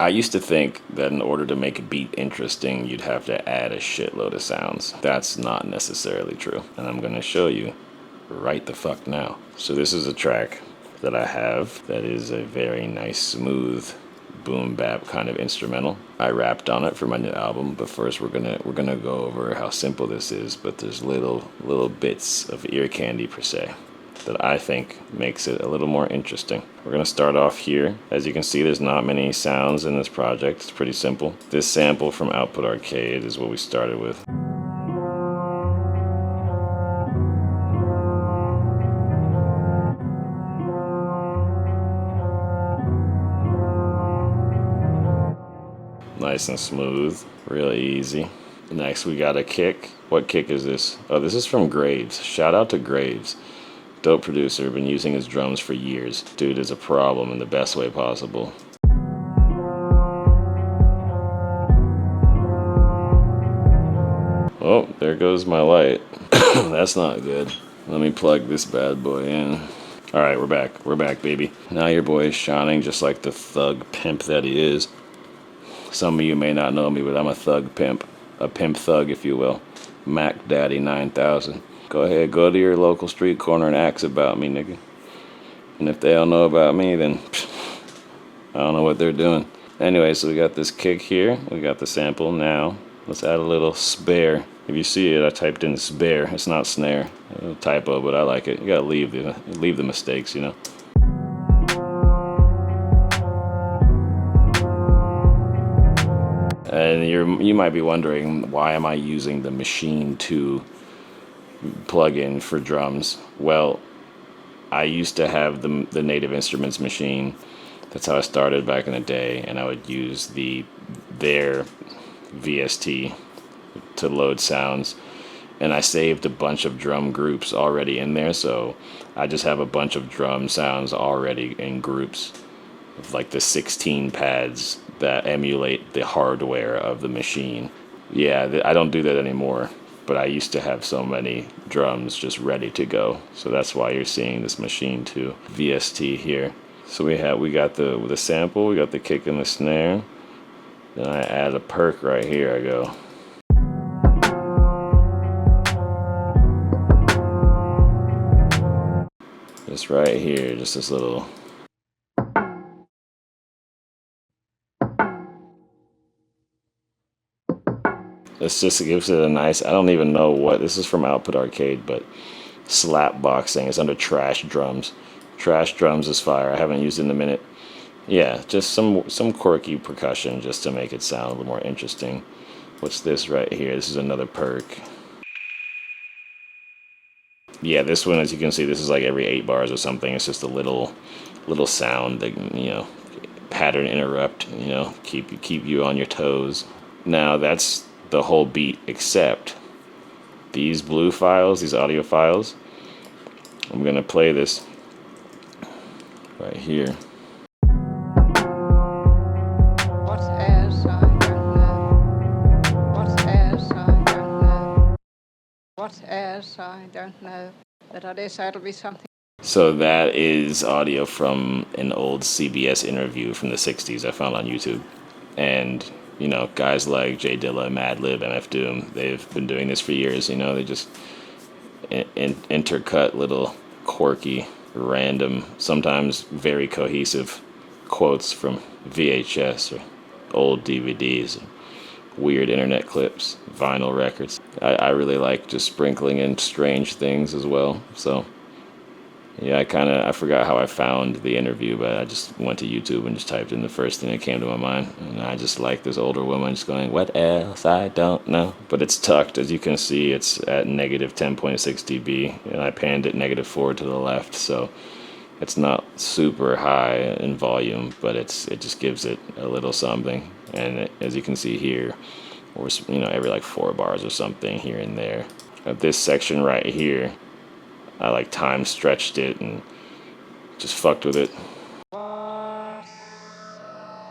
I used to think that in order to make a beat interesting, you'd have to add a shitload of sounds. That's not necessarily true. And I'm going to show you right the fuck now. So this is a track that I have that is a very nice, smooth, boom bap kind of instrumental. I rapped on it for my new album, but first we're gonna go over how simple this is, but there's little bits of ear candy per se that I think makes it a little more interesting. We're gonna start off here. As you can see, there's not many sounds in this project. It's pretty simple. This sample from Output Arcade is what we started with. Nice and smooth, really easy. Next we got a kick. What kick is this? Oh, this is from Graves. Shout out to Graves. Dope producer, been using his drums for years. Dude is a problem in the best way possible. Oh, there goes my light. That's not good. Let me plug this bad boy in. Alright, we're back. We're back, baby. Now your boy is shining just like the thug pimp that he is. Some of you may not know me, but I'm a thug pimp. A pimp thug, if you will. Mac Daddy 9000. Go ahead, go to your local street corner and ask about me, nigga. And if they don't know about me, then I don't know what they're doing. Anyway, so we got this kick here. We got the sample now. Let's add a little spare. If you see it, I typed in spare. It's not snare. A typo, but I like it. You gotta leave the mistakes, you know. And you might be wondering, why am I using the Machine 2 plugin for drums? Well, I used to have the Native Instruments machine. That's how I started back in the day, and I would use their VST to load sounds. And I saved a bunch of drum groups already in there, so I just have a bunch of drum sounds already in groups of like the 16 pads that emulate the hardware of the machine. Yeah, I don't do that anymore, but I used to have so many drums just ready to go. So that's why you're seeing this Machine 2 VST here. So we got the sample, we got the kick and the snare. Then I add a perk right here. I go. Just right here, just this little. This just gives it a nice, I don't even know what, this is from Output Arcade, but slap boxing is under Trash Drums. Trash Drums is fire. I haven't used it in a minute. Yeah, just some quirky percussion just to make it sound a little more interesting. What's this right here? This is another perk. Yeah, this one, as you can see, this is like every 8 bars or something. It's just a little sound that, you know, pattern interrupt, you know, keep you on your toes. Now that's the whole beat, except these blue files, these audio files. I'm gonna play this right here. What's as I don't know. What's as I don't know. What's as I don't know. But I guess that'll be something. So that is audio from an old CBS interview from the 60s I found on YouTube. And you know, guys like Jay Dilla, Madlib, MF Doom, they've been doing this for years. You know, they just intercut little quirky, random, sometimes very cohesive quotes from VHS or old DVDs, weird internet clips, vinyl records. I really like just sprinkling in strange things as well. So yeah, I forgot how I found the interview, but I just went to YouTube and just typed in the first thing that came to my mind. And I just like this older woman just going, what else? I don't know. But it's tucked. As you can see, it's at negative 10.6 dB, and I panned it -4 to the left. So it's not super high in volume, but it just gives it a little something. And as you can see here, or, you know, every like 4 bars or something here and there. At this section right here, I like time stretched it and just fucked with it. What's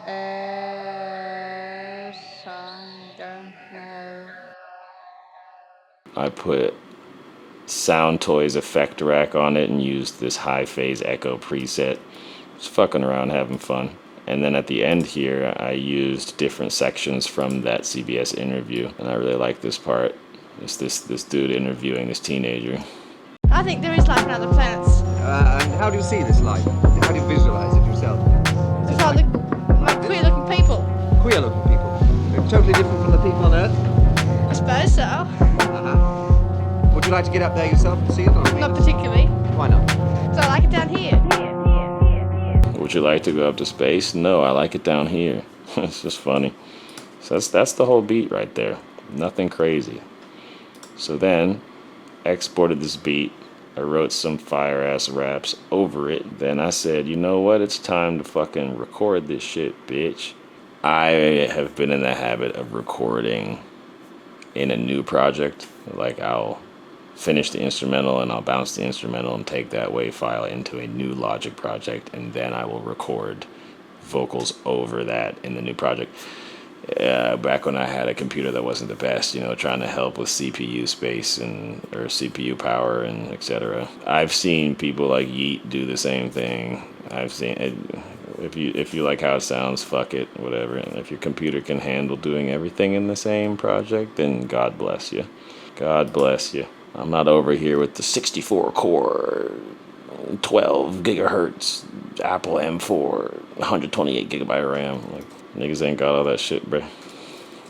as I don't know. I put Sound Toys effect rack on it and used this high phase echo preset. Just fucking around, having fun. And then at the end here, I used different sections from that CBS interview, and I really like this part. It's this dude interviewing this teenager. I think there is life on other planets. And how do you see this life? How do you visualize it yourself? It's all like queer-looking people. Queer-looking people. They're totally different from the people on Earth. I suppose so. Would you like to get up there yourself and see it? Or Not particularly. Why not? So I like it down here. Would you like to go up to space? No, I like it down here. It's just funny. So that's the whole beat right there. Nothing crazy. So then, exported this beat. I wrote some fire-ass raps over it. Then I said, you know what? It's time to fucking record this shit, bitch. I have been in the habit of recording in a new project. Like, I'll finish the instrumental and I'll bounce the instrumental and take that WAV file into a new Logic project, and then I will record vocals over that in the new project. Back when I had a computer that wasn't the best, trying to help with CPU space or CPU power and etc. I've seen people like Yeet do the same thing. I've seen it. If you like how it sounds, fuck it, whatever. And if your computer can handle doing everything in the same project, then God bless you. God bless you. I'm not over here with the 64 core, 12 gigahertz Apple M4, 128 gigabyte RAM. Like, niggas ain't got all that shit, bruh.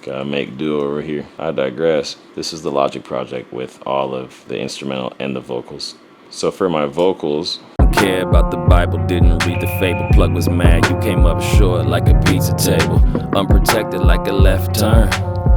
Gotta make do over here. I digress. This is the Logic project with all of the instrumental and the vocals. So for my vocals, care about the Bible, didn't read the fable. Plug was mad, you came up short like a pizza table. Unprotected like a left turn.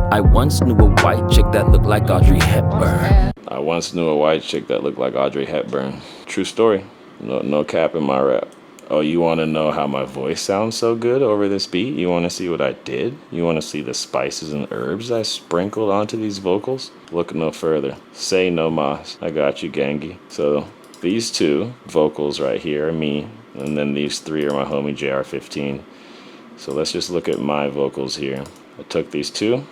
I once knew a white chick that looked like Audrey Hepburn. I once knew a white chick that looked like Audrey Hepburn. True story. No cap in my rap. Oh, you want to know how my voice sounds so good over this beat? You want to see what I did? You want to see the spices and herbs I sprinkled onto these vocals? Look no further. Say no mas. I got you, gangy. So these two vocals right here are me, and then these three are my homie JR15. So let's just look at my vocals here. I took these two,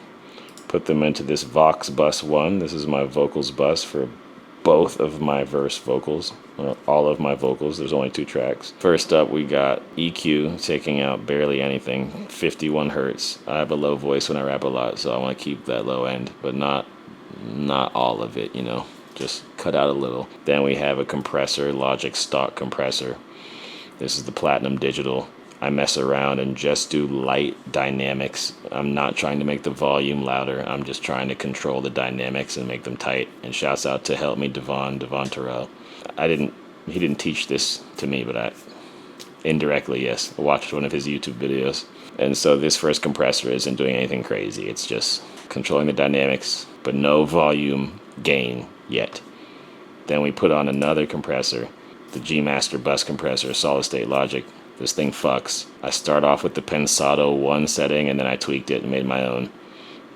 put them into this Vox bus 1. This is my vocals bus for both of my verse vocals, or all of my vocals. There's only 2 tracks. First up, we got EQ, taking out barely anything, 51 hertz. I have a low voice when I rap a lot, so I want to keep that low end, but not all of it, just cut out a little. Then we have a compressor, Logic stock compressor. This is the Platinum Digital. I mess around and just do light dynamics. I'm not trying to make the volume louder. I'm just trying to control the dynamics and make them tight. And shouts out to Help Me Devon Terrell. He didn't teach this to me, but indirectly, yes. I watched one of his YouTube videos. And so this first compressor isn't doing anything crazy. It's just controlling the dynamics, but no volume gain yet. Then we put on another compressor, the G Master Bus Compressor, Solid State Logic. This thing fucks. I start off with the Pensado 1 setting, and then I tweaked it and made my own.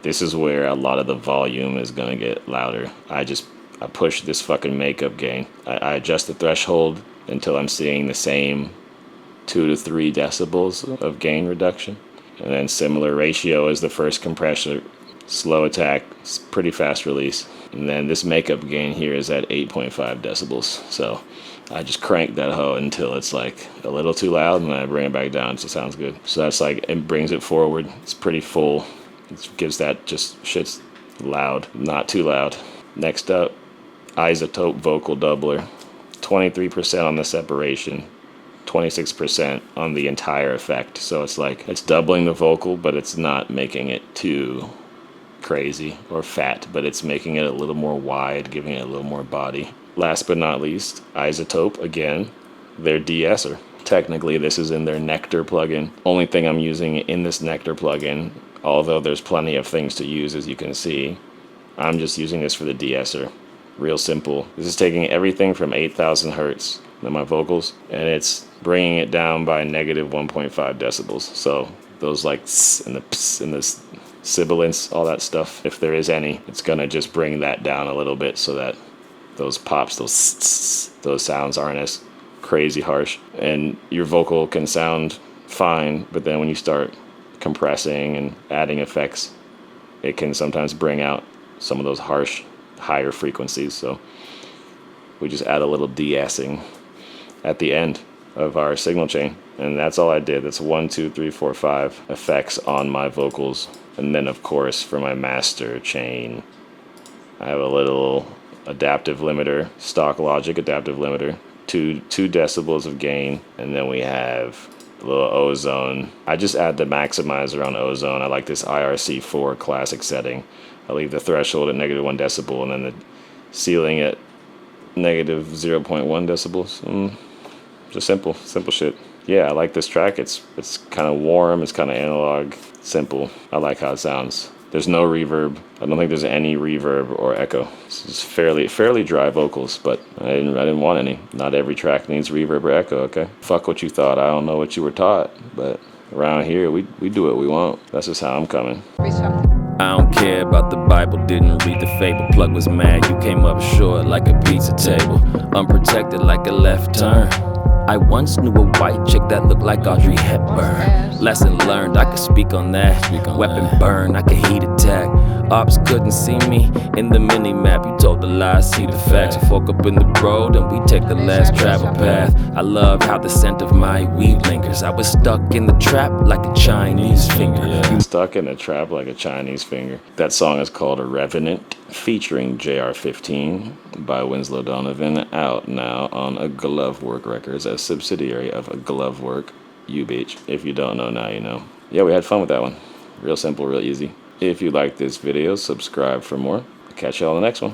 This is where a lot of the volume is gonna get louder. I push this fucking makeup gain. I adjust the threshold until I'm seeing the same 2 to 3 decibels of gain reduction. And then similar ratio as the first compressor. Slow attack, pretty fast release. And then this makeup gain here is at 8.5 decibels. So I just crank that hoe until it's like a little too loud, and then I bring it back down so it sounds good. So that's like, it brings it forward. It's pretty full. It gives that just shit's loud, not too loud. Next up, Isotope Vocal Doubler. 23% on the separation, 26% on the entire effect. So it's like, it's doubling the vocal, but it's not making it too crazy or fat, but it's making it a little more wide, giving it a little more body. Last but not least, Isotope, again, their de-esser. Technically, this is in their Nectar plugin. Only thing I'm using in this Nectar plugin, although there's plenty of things to use, as you can see, I'm just using this for the de-esser. Real simple. This is taking everything from 8,000 hertz in my vocals, and it's bringing it down by negative 1.5 decibels. So those like tss and the ps and the sibilance, all that stuff, if there is any, it's gonna just bring that down a little bit so that those pops, those sounds aren't as crazy harsh, and your vocal can sound fine, but then when you start compressing and adding effects, it can sometimes bring out some of those harsh, higher frequencies. So we just add a little de-essing at the end. of our signal chain. And that's all I did. That's 1, 2, 3, 4, 5 effects on my vocals. And then of course for my master chain, I have a little adaptive limiter, stock logic adaptive limiter, 2 decibels of gain, and then we have a little ozone. I just add the maximizer on ozone. I like this IRC4 classic setting. I leave the threshold at -1 decibel and then the ceiling at -0.1 decibels. Just simple shit. Yeah, I like this track. It's kind of warm. It's kind of analog. Simple. I like how it sounds. There's no reverb. I don't think there's any reverb or echo. It's just fairly dry vocals, but I didn't want any. Not every track needs reverb or echo, okay? Fuck what you thought. I don't know what you were taught, but around here we do what we want. That's just how I'm coming. Be something. I don't care about the Bible, didn't read the fable. Plug was mad, you came up short like a pizza table. Unprotected like a left turn. I once knew a white chick that looked like Audrey Hepburn. Lesson learned, I could speak on that. Weapon burn, I could heat attack. Ops couldn't see me in the mini map. You told the lies, see the facts. You fork up in the road and we take the last travel path. I love how the scent of my weed lingers. I was stuck in the trap like a Chinese finger. Stuck in a trap like a Chinese finger. That song is called A Revenant, featuring JR15 by Winslow Donovan, out now on a Glovewerk Records, a subsidiary of a Glovewerk U-Beach. If you don't know, now you know. Yeah, we had fun with that one. Real simple, real easy. If you like this video, subscribe for more. Catch you all in the next one.